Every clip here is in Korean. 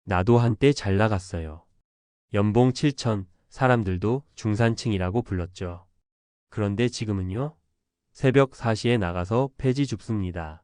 나도 한때 잘 나갔어요. 연봉 7천, 사람들도 중산층이라고 불렀죠. 그런데 지금은요? 새벽 4시에 나가서 폐지 줍습니다.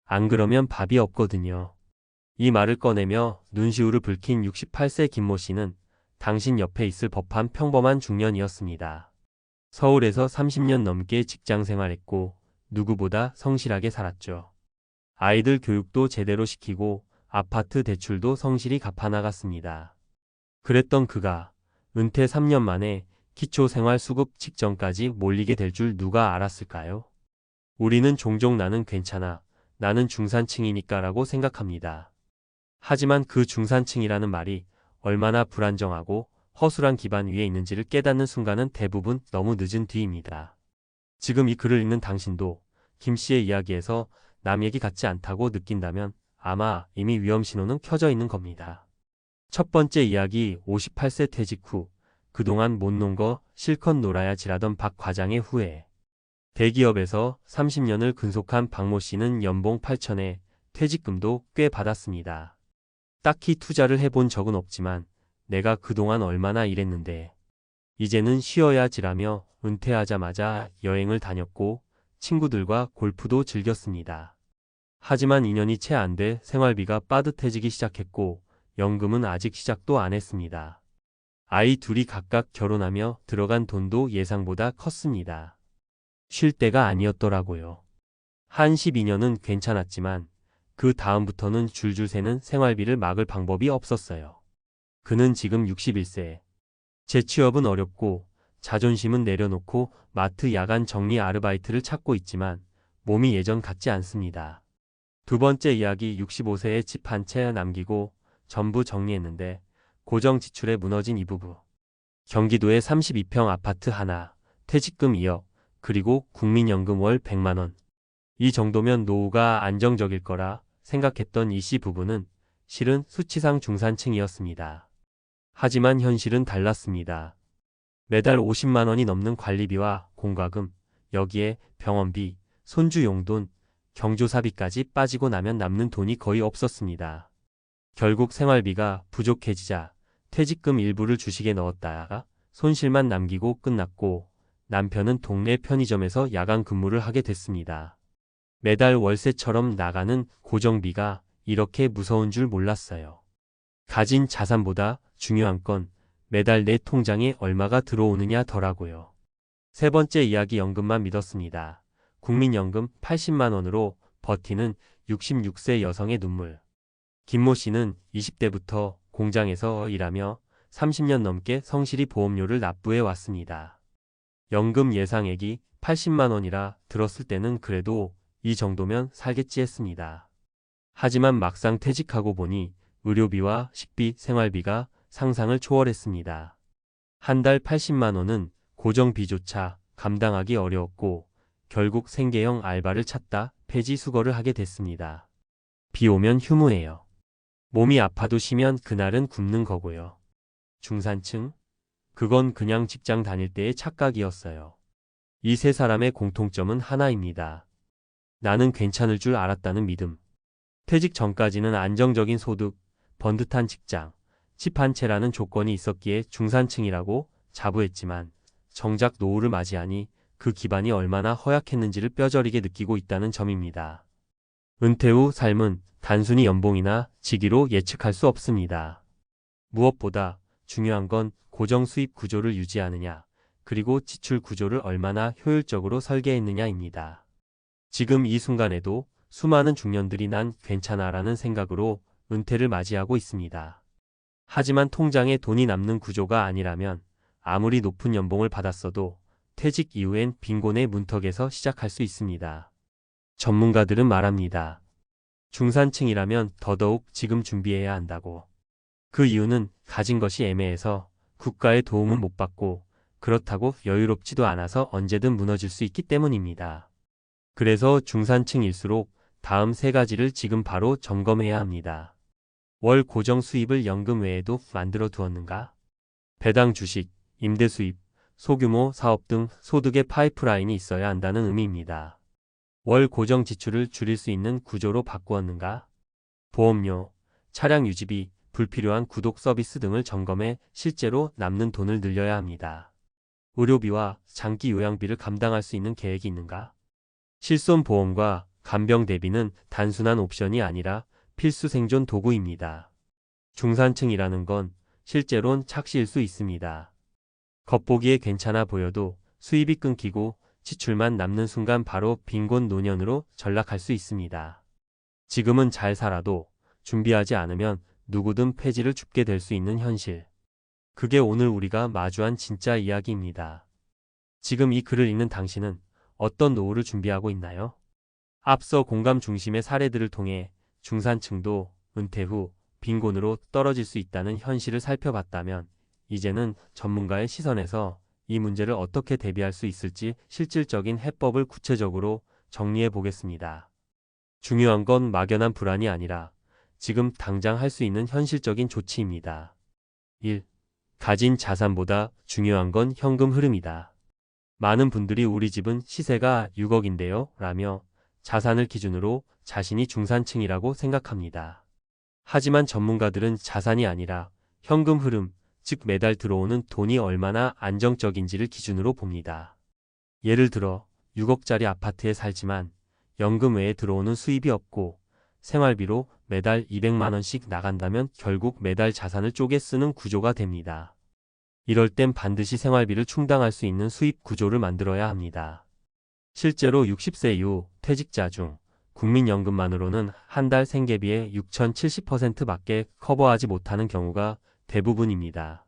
안 그러면 밥이 없거든요. 이 말을 꺼내며 눈시울을 붉힌 68세 김모 씨는 당신 옆에 있을 법한 평범한 중년이었습니다. 서울에서 30년 넘게 직장 생활했고 누구보다 성실하게 살았죠. 아이들 교육도 제대로 시키고 아파트 대출도 성실히 갚아나갔습니다. 그랬던 그가 은퇴 3년 만에 기초생활수급 직전까지 몰리게 될 줄 누가 알았을까요? 우리는 종종 나는 괜찮아, 나는 중산층이니까라고 생각합니다. 하지만 그 중산층이라는 말이 얼마나 불안정하고 허술한 기반 위에 있는지를 깨닫는 순간은 대부분 너무 늦은 뒤입니다. 지금 이 글을 읽는 당신도 김 씨의 이야기에서 남 얘기 같지 않다고 느낀다면 아마 이미 위험 신호는 켜져 있는 겁니다. 첫 번째 이야기 58세 퇴직 후 그동안 못 논 거 실컷 놀아야 지라던 박 과장의 후회. 대기업에서 30년을 근속한 박모 씨는 연봉 8천에 퇴직금도 꽤 받았습니다. 딱히 투자를 해본 적은 없지만 내가 그동안 얼마나 일했는데 이제는 쉬어야지라며 은퇴하자마자 여행을 다녔고 친구들과 골프도 즐겼습니다. 하지만 2년이 채 안 돼 생활비가 빠듯해지기 시작했고 연금은 아직 시작도 안 했습니다. 아이 둘이 각각 결혼하며 들어간 돈도 예상보다 컸습니다. 쉴 때가 아니었더라고요. 한 12년은 괜찮았지만 그 다음부터는 줄줄 새는 생활비를 막을 방법이 없었어요. 그는 지금 61세. 재취업은 어렵고 자존심은 내려놓고 마트 야간 정리 아르바이트를 찾고 있지만 몸이 예전 같지 않습니다. 두 번째 이야기 65세에 집 한 채 남기고 전부 정리했는데 고정 지출에 무너진 이 부부. 경기도에 32평 아파트 하나, 퇴직금 2억, 그리고 국민연금 월 100만 원. 이 정도면 노후가 안정적일 거라 생각했던 이 씨 부부는 실은 수치상 중산층이었습니다. 하지만 현실은 달랐습니다. 매달 50만 원이 넘는 관리비와 공과금, 여기에 병원비, 손주 용돈, 경조사비까지 빠지고 나면 남는 돈이 거의 없었습니다. 결국 생활비가 부족해지자 퇴직금 일부를 주식에 넣었다가 손실만 남기고 끝났고 남편은 동네 편의점에서 야간 근무를 하게 됐습니다. 매달 월세처럼 나가는 고정비가 이렇게 무서운 줄 몰랐어요. 가진 자산보다 중요한 건 매달 내 통장에 얼마가 들어오느냐 더라고요. 세 번째 이야기 연금만 믿었습니다. 국민연금 80만 원으로 버티는 66세 여성의 눈물. 김모 씨는 20대부터 공장에서 일하며 30년 넘게 성실히 보험료를 납부해 왔습니다. 연금 예상액이 80만 원이라 들었을 때는 그래도 이 정도면 살겠지 했습니다. 하지만 막상 퇴직하고 보니 의료비와 식비, 생활비가 상상을 초월했습니다. 한 달 80만 원은 고정비조차 감당하기 어려웠고 결국 생계형 알바를 찾다 폐지 수거를 하게 됐습니다. 비 오면 휴무예요. 몸이 아파도 쉬면 그날은 굶는 거고요. 중산층? 그건 그냥 직장 다닐 때의 착각이었어요. 이 세 사람의 공통점은 하나입니다. 나는 괜찮을 줄 알았다는 믿음. 퇴직 전까지는 안정적인 소득, 번듯한 직장, 집 한 채라는 조건이 있었기에 중산층이라고 자부했지만 정작 노후를 맞이하니 그 기반이 얼마나 허약했는지를 뼈저리게 느끼고 있다는 점입니다. 은퇴 후 삶은 단순히 연봉이나 직위로 예측할 수 없습니다. 무엇보다 중요한 건 고정 수입 구조를 유지하느냐, 그리고 지출 구조를 얼마나 효율적으로 설계했느냐입니다. 지금 이 순간에도 수많은 중년들이 난 괜찮아라는 생각으로 은퇴를 맞이하고 있습니다. 하지만 통장에 돈이 남는 구조가 아니라면 아무리 높은 연봉을 받았어도 퇴직 이후엔 빈곤의 문턱에서 시작할 수 있습니다. 전문가들은 말합니다. 중산층이라면 더더욱 지금 준비해야 한다고. 그 이유는 가진 것이 애매해서 국가의 도움은 못 받고 그렇다고 여유롭지도 않아서 언제든 무너질 수 있기 때문입니다. 그래서 중산층일수록 다음 세 가지를 지금 바로 점검해야 합니다. 월 고정 수입을 연금 외에도 만들어 두었는가? 배당 주식, 임대 수입, 소규모 사업 등 소득의 파이프라인이 있어야 한다는 의미입니다. 월 고정 지출을 줄일 수 있는 구조로 바꾸었는가? 보험료, 차량 유지비, 불필요한 구독 서비스 등을 점검해 실제로 남는 돈을 늘려야 합니다. 의료비와 장기 요양비를 감당할 수 있는 계획이 있는가? 실손보험과 간병 대비는 단순한 옵션이 아니라 필수 생존 도구입니다. 중산층이라는 건 실제론 착시일 수 있습니다. 겉보기에 괜찮아 보여도 수입이 끊기고 지출만 남는 순간 바로 빈곤 노년으로 전락할 수 있습니다. 지금은 잘 살아도 준비하지 않으면 누구든 폐지를 줍게 될 수 있는 현실. 그게 오늘 우리가 마주한 진짜 이야기입니다. 지금 이 글을 읽는 당신은 어떤 노후를 준비하고 있나요? 앞서 공감 중심의 사례들을 통해 중산층도 은퇴 후 빈곤으로 떨어질 수 있다는 현실을 살펴봤다면 이제는 전문가의 시선에서 이 문제를 어떻게 대비할 수 있을지 실질적인 해법을 구체적으로 정리해 보겠습니다. 중요한 건 막연한 불안이 아니라 지금 당장 할 수 있는 현실적인 조치입니다. 1. 가진 자산보다 중요한 건 현금 흐름이다. 많은 분들이 우리 집은 시세가 6억인데요 라며 자산을 기준으로 자신이 중산층이라고 생각합니다. 하지만 전문가들은 자산이 아니라 현금 흐름, 즉 매달 들어오는 돈이 얼마나 안정적인지를 기준으로 봅니다. 예를 들어 6억짜리 아파트에 살지만 연금 외에 들어오는 수입이 없고 생활비로 매달 200만 원씩 나간다면 결국 매달 자산을 쪼개 쓰는 구조가 됩니다. 이럴 땐 반드시 생활비를 충당할 수 있는 수입 구조를 만들어야 합니다. 실제로 60세 이후 퇴직자 중 국민연금만으로는 한 달 생계비의 6,070%밖에 커버하지 못하는 경우가 대부분입니다.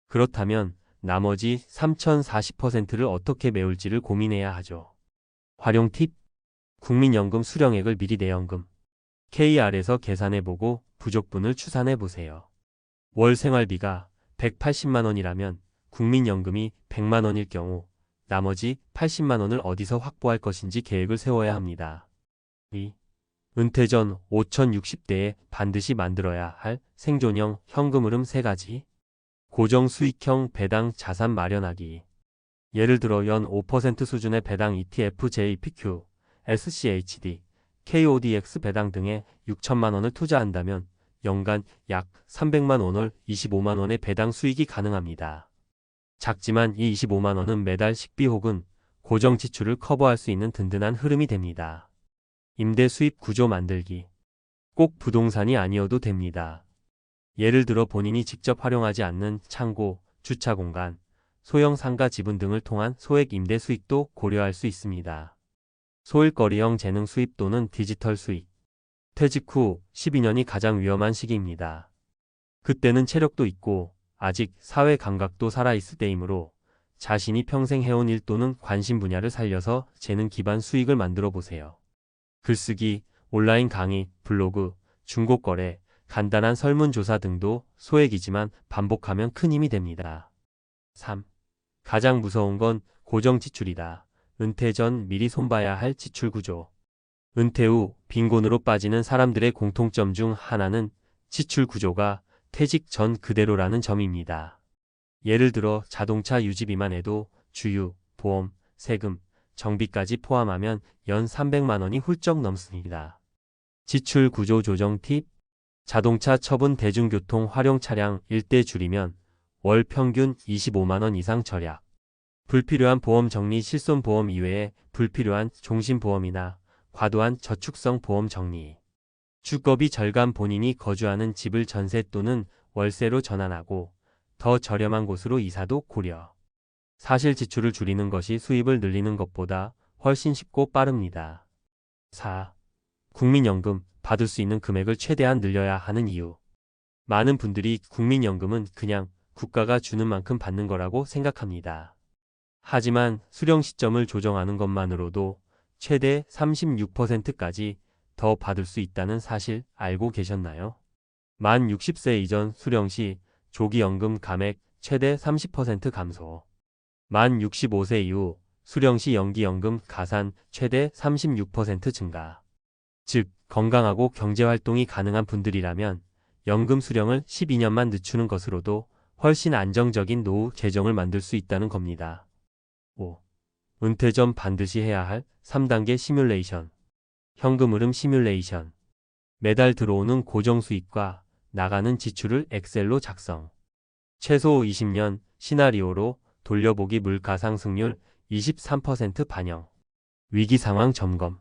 그렇다면 나머지 3,040%를 어떻게 메울지를 고민해야 하죠. 활용 팁: 국민연금 수령액을 미리 내연금 KR에서 계산해보고 부족분을 추산해보세요. 월 생활비가 180만 원이라면 국민연금이 100만 원일 경우 나머지 80만 원을 어디서 확보할 것인지 계획을 세워야 합니다. 2. 은퇴 전 5060대에 반드시 만들어야 할 생존형 현금 흐름 3가지. 고정 수익형 배당 자산 마련하기. 예를 들어 연 5% 수준의 배당 ETF, JPQ, SCHD, KODX 배당 등에 6천만 원을 투자한다면 연간 약 300만 원을 25만 원의 배당 수익이 가능합니다. 작지만 이 25만 원은 매달 식비 혹은 고정 지출을 커버할 수 있는 든든한 흐름이 됩니다. 임대 수입 구조 만들기. 꼭 부동산이 아니어도 됩니다. 예를 들어 본인이 직접 활용하지 않는 창고, 주차 공간, 소형 상가 지분 등을 통한 소액 임대 수익도 고려할 수 있습니다. 소일거리형 재능 수입 또는 디지털 수익. 퇴직 후 12년이 가장 위험한 시기입니다. 그때는 체력도 있고 아직 사회 감각도 살아있을 때이므로 자신이 평생 해온 일 또는 관심 분야를 살려서 재능 기반 수익을 만들어 보세요. 글쓰기, 온라인 강의, 블로그, 중고거래, 간단한 설문조사 등도 소액이지만 반복하면 큰 힘이 됩니다. 3. 가장 무서운 건 고정 지출이다. 은퇴 전 미리 손봐야 할 지출 구조. 은퇴 후 빈곤으로 빠지는 사람들의 공통점 중 하나는 지출 구조가 퇴직 전 그대로라는 점입니다. 예를 들어 자동차 유지비만 해도 주유, 보험, 세금, 정비까지 포함하면 연 300만 원이 훌쩍 넘습니다. 지출 구조 조정 팁: 자동차 처분 대중교통 활용 차량 1대 줄이면 월 평균 25만 원 이상 절약. 불필요한 보험 정리 실손보험 이외에 불필요한 종신보험이나 과도한 저축성 보험 정리. 주거비 절감 본인이 거주하는 집을 전세 또는 월세로 전환하고 더 저렴한 곳으로 이사도 고려. 사실 지출을 줄이는 것이 수입을 늘리는 것보다 훨씬 쉽고 빠릅니다. 4. 국민연금 받을 수 있는 금액을 최대한 늘려야 하는 이유. 많은 분들이 국민연금은 그냥 국가가 주는 만큼 받는 거라고 생각합니다. 하지만 수령 시점을 조정하는 것만으로도 최대 36%까지 더 받을 수 있다는 사실 알고 계셨나요? 만 60세 이전 수령 시 조기연금 감액 최대 30% 감소. 만 65세 이후 수령 시 연기연금 가산 최대 36% 증가. 즉, 건강하고 경제활동이 가능한 분들이라면 연금 수령을 12년만 늦추는 것으로도 훨씬 안정적인 노후 재정을 만들 수 있다는 겁니다. 5. 은퇴 전 반드시 해야 할 3단계 시뮬레이션. 현금 흐름 시뮬레이션. 매달 들어오는 고정 수익과 나가는 지출을 엑셀로 작성. 최소 20년 시나리오로 돌려보기 물가 상승률 23% 반영. 위기 상황 점검.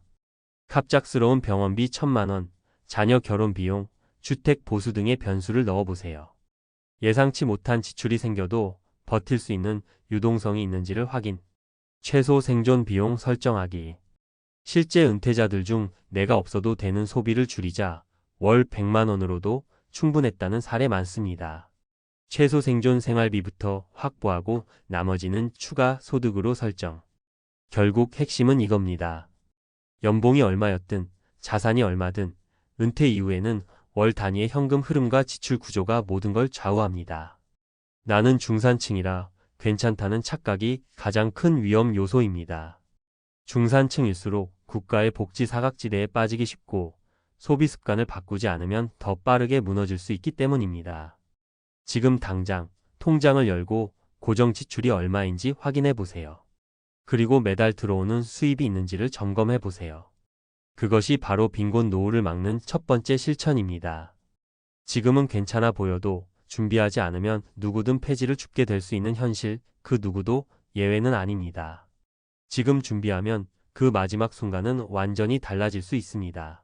갑작스러운 병원비 1,000만 원, 자녀 결혼 비용, 주택 보수 등의 변수를 넣어보세요. 예상치 못한 지출이 생겨도 버틸 수 있는 유동성이 있는지를 확인. 최소 생존 비용 설정하기. 실제 은퇴자들 중 내가 없어도 되는 소비를 줄이자 월 100만 원으로도 충분했다는 사례 많습니다. 최소 생존 생활비부터 확보하고 나머지는 추가 소득으로 설정. 결국 핵심은 이겁니다. 연봉이 얼마였든 자산이 얼마든 은퇴 이후에는 월 단위의 현금 흐름과 지출 구조가 모든 걸 좌우합니다. 나는 중산층이라 괜찮다는 착각이 가장 큰 위험 요소입니다. 중산층일수록 국가의 복지 사각지대에 빠지기 쉽고 소비 습관을 바꾸지 않으면 더 빠르게 무너질 수 있기 때문입니다. 지금 당장 통장을 열고 고정 지출이 얼마인지 확인해 보세요. 그리고 매달 들어오는 수입이 있는지를 점검해 보세요. 그것이 바로 빈곤 노후를 막는 첫 번째 실천입니다. 지금은 괜찮아 보여도 준비하지 않으면 누구든 폐지를 줍게 될 수 있는 현실, 그 누구도 예외는 아닙니다. 지금 준비하면 그 마지막 순간은 완전히 달라질 수 있습니다.